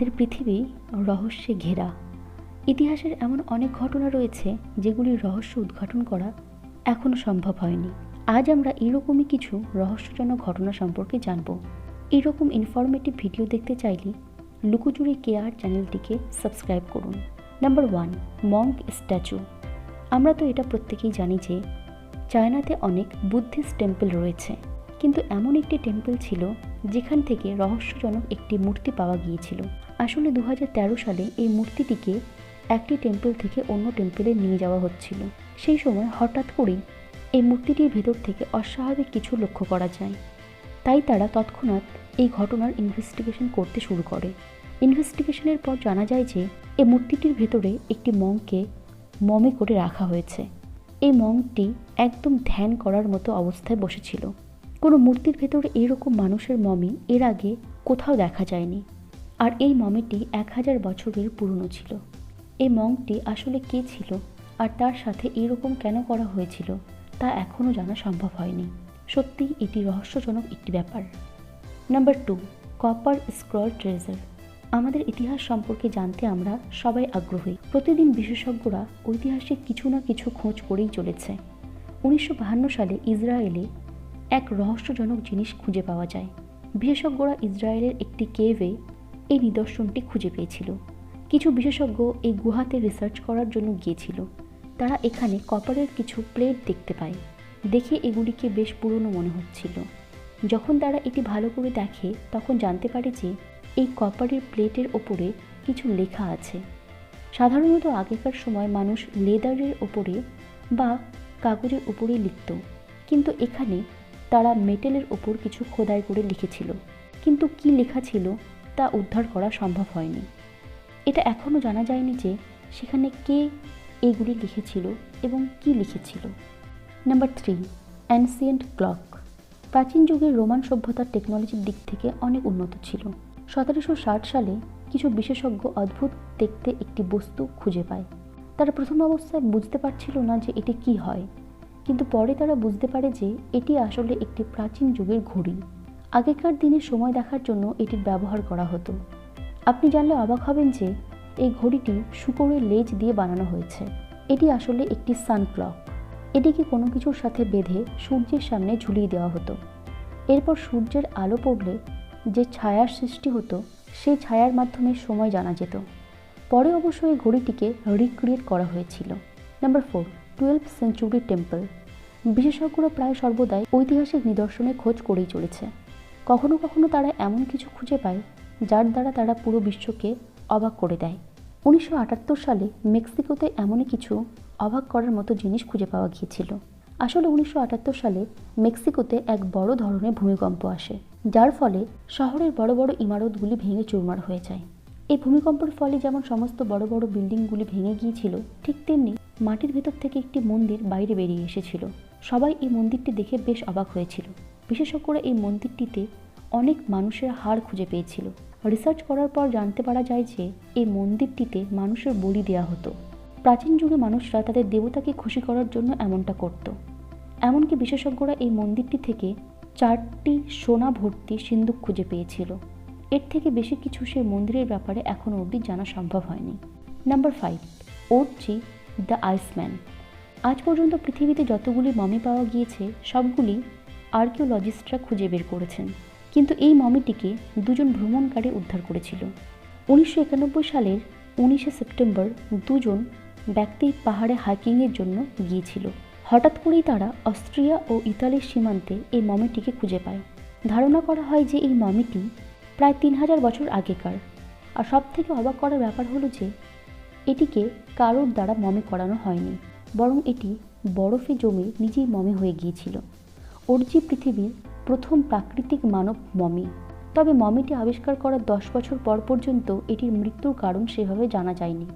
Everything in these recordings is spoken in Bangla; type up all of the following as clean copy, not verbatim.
আমাদের পৃথিবী রহস্যে ঘেরা। ইতিহাসের এমন অনেক ঘটনা রয়েছে যেগুলির রহস্য উদ্ঘাটন করা এখনও সম্ভব হয়নি। আজ আমরা এরকমই কিছু রহস্যজনক ঘটনা সম্পর্কে জানব। এরকম ইনফরমেটিভ ভিডিও দেখতে চাইলে লুকোচুরি কেয়ার চ্যানেলটিকে সাবস্ক্রাইব করুন। Number 1, Monk statue. আমরা তো এটা প্রত্যেকেই জানি যে চায়নাতে অনেক বুদ্ধিস্ট টেম্পল রয়েছে, কিন্তু এমন একটি টেম্পল ছিল যেখান থেকে রহস্যজনক একটি মূর্তি পাওয়া গিয়েছিল। আসলে 2013 সালে এই মূর্তিটিকে একটি টেম্পল থেকে অন্য টেম্পলে নিয়ে যাওয়া হচ্ছিল। সেই সময় হঠাৎ করেই এই মূর্তিটির ভেতর থেকে অস্বাভাবিক কিছু লক্ষ্য করা যায়। তাই তারা তৎক্ষণাৎ এই ঘটনার ইনভেস্টিগেশন করতে শুরু করে। ইনভেস্টিগেশনের পর জানা যায় যে এই মূর্তিটির ভেতরে একটি মঙ্ককে মমি করে রাখা হয়েছে। এই মঙ্কটি একদম ধ্যান করার মতো অবস্থায় বসেছিল। কোনো মূর্তির ভেতরে এরকম মানুষের মমি এর আগে কোথাও দেখা যায়নি। আর এই মমিটি 1000 বছরের পুরনো ছিল। এই মঙ্কটি আসলে কে ছিল আর তার সাথে এরকম কেন করা হয়েছিল তা এখনও জানা সম্ভব হয়নি। সত্যিই এটি রহস্যজনক একটি ব্যাপার। Number 2, copper scroll treasure. আমাদের ইতিহাস সম্পর্কে জানতে আমরা সবাই আগ্রহী। প্রতিদিন বিশেষজ্ঞরা ঐতিহাসিক কিছু না কিছু খোঁজ করেই চলেছে। 1952 সালে ইসরায়েলে এক রহস্যজনক জিনিস খুঁজে পাওয়া যায়। বিশেষজ্ঞরা ইসরায়েলের একটি কেভে এই নিদর্শনটি খুঁজে পেয়েছিল। কিছু বিশেষজ্ঞ এই গুহাতে রিসার্চ করার জন্য গিয়েছিল। তারা এখানে কপারের কিছু প্লেট দেখতে পায়। দেখে এগুলিকে বেশ পুরনো মনে হচ্ছিল। যখন তারা এটি ভালো করে দেখে তখন জানতে পারে যে এই কপারের প্লেটের ওপরে কিছু লেখা আছে। সাধারণত আগেকার সময় মানুষ লেদারের ওপরে বা কাগজের ওপরে লিখত, কিন্তু এখানে তারা মেটেলের ওপর কিছু খোদাই করে লিখেছিল। কিন্তু কি লেখা ছিল তা উদ্ধার করা সম্ভব হয়নি। এটা এখনও জানা যায়নি যে সেখানে কে এইগুলি লিখেছিল এবং কি লিখেছিল। Number 3, ancient clock. প্রাচীন যুগের রোমান সভ্যতার টেকনোলজির দিক থেকে অনেক উন্নত ছিল। 1760 সালে কিছু বিশেষজ্ঞ অদ্ভুত দেখতে একটি বস্তু খুঁজে পায়। তারা প্রথম অবস্থায় বুঝতে পারছিল না যে এটি কি হয়, কিন্তু পরে তারা বুঝতে পারে যে এটি আসলে একটি প্রাচীন যুগের ঘড়ি। আগেকার দিনে সময় দেখার জন্য এটির ব্যবহার করা হতো। আপনি জানলে অবাক হবেন যে এই ঘড়িটি শূকরের লেজ দিয়ে বানানো হয়েছে। এটি আসলে একটি সান ক্লক। এটিকে কোনো কিছুর সাথে বেঁধে সূর্যের সামনে ঝুলিয়ে দেওয়া হতো। এরপর সূর্যের আলো পড়লে যে ছায়ার সৃষ্টি হতো সেই ছায়ার মাধ্যমে সময় জানা যেত। পরে অবশ্য এই ঘড়িটিকে রিক্রিয়েট করা হয়েছিল। Number 4, 12th century temple. বিশেষজ্ঞরা প্রায় সর্বদাই ঐতিহাসিক নিদর্শনের খোঁজ করেই চলেছে। কখনো কখনো তারা এমন কিছু খুঁজে পায় যার দ্বারা তারা পুরো বিশ্বকে অবাক করে দেয়। 1978 সালে মেক্সিকোতে এমনই কিছু অবাক করার মতো জিনিস খুঁজে পাওয়া গিয়েছিল। আসলে 1978 সালে মেক্সিকোতে এক বড় ধরনের ভূমিকম্প আসে, যার ফলে শহরের বড় বড় ইমারতগুলি ভেঙে চুরমার হয়ে যায়। এই ভূমিকম্পের ফলে যেমন সমস্ত বড় বড় বিল্ডিংগুলি ভেঙে গিয়েছিল, ঠিক তেমনি মাটির ভেতর থেকে একটি মন্দির বাইরে বেরিয়ে এসেছিল। সবাই এই মন্দিরটি দেখে বেশ অবাক হয়েছিল। বিশেষজ্ঞরা এই মন্দিরটিতে অনেক মানুষের হাড় খুঁজে পেয়েছিল। রিসার্চ করার পর জানতে পারা যায় যে এই মন্দিরটিতে মানুষের বলি দেওয়া হতো। প্রাচীন যুগে মানুষরা তাদের দেবতাকে খুশি করার জন্য এমনটা করত। এমনকি বিশেষজ্ঞরা এই মন্দিরটি থেকে 4টি সোনা ভর্তি সিন্দুক খুঁজে পেয়েছিল। এর থেকে বেশি কিছু সেই মন্দিরের ব্যাপারে এখনও অবধি জানা সম্ভব হয়নি। Number 5, Otzi the Iceman. আজ পর্যন্ত পৃথিবীতে যতগুলি মমি পাওয়া গিয়েছে সবগুলি আর্কিওলজিস্টরা খুঁজে বের করেছেন, কিন্তু এই মমিটিকে দুজন ভ্রমণকারী উদ্ধার করেছিল। 1991 সালের 19শে সেপ্টেম্বর দুজন ব্যক্তি পাহাড়ে হাইকিংয়ের জন্য গিয়েছিল। হঠাৎ করেই তারা অস্ট্রিয়া ও ইতালির সীমান্তে এই মমিটিকে খুঁজে পায়। ধারণা করা হয় যে এই মমিটি প্রায় 3000 বছর আগেকার। আর সব থেকে অবাক করার ব্যাপার হলো যে এটিকে কারোর দ্বারা মমি করানো হয়নি, বরং এটি বরফে জমে নিজেই মমি হয়ে গিয়েছিল। ওরচি পৃথিবীর প্রথম প্রাকৃতিক মানব মমি। তবে মমিটি আবিষ্কার করার 10 বছর পর পর্যন্ত এটির মৃত্যুর কারণ সেভাবে জানা যায়নি।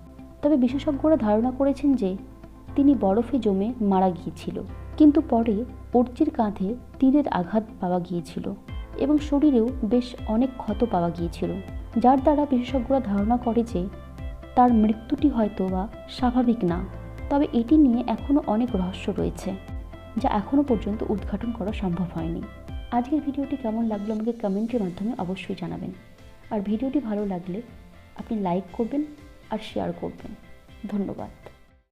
তবে বিশেষজ্ঞরা ধারণা করেছেন যে তিনি বরফে জমে মারা গিয়েছিল, কিন্তু পরে ওরচির কাঁধে তীরের আঘাত পাওয়া গিয়েছিল এবং শরীরেও বেশ অনেক ক্ষত পাওয়া গিয়েছিল, যার দ্বারা বিশেষজ্ঞরা ধারণা করে যে তার মৃত্যুটি হয়তো বা স্বাভাবিক না। তবে এটি নিয়ে এখনও অনেক রহস্য রয়েছে যা এখনও পর্যন্ত উদ্ঘাটন করা সম্ভব হয়নি। আজকের ভিডিওটি কেমন লাগলো আমাকে কমেন্টের মাধ্যমে অবশ্যই জানাবেন। আর ভিডিওটি ভালো লাগলে আপনি লাইক করবেন আর শেয়ার করবেন। ধন্যবাদ।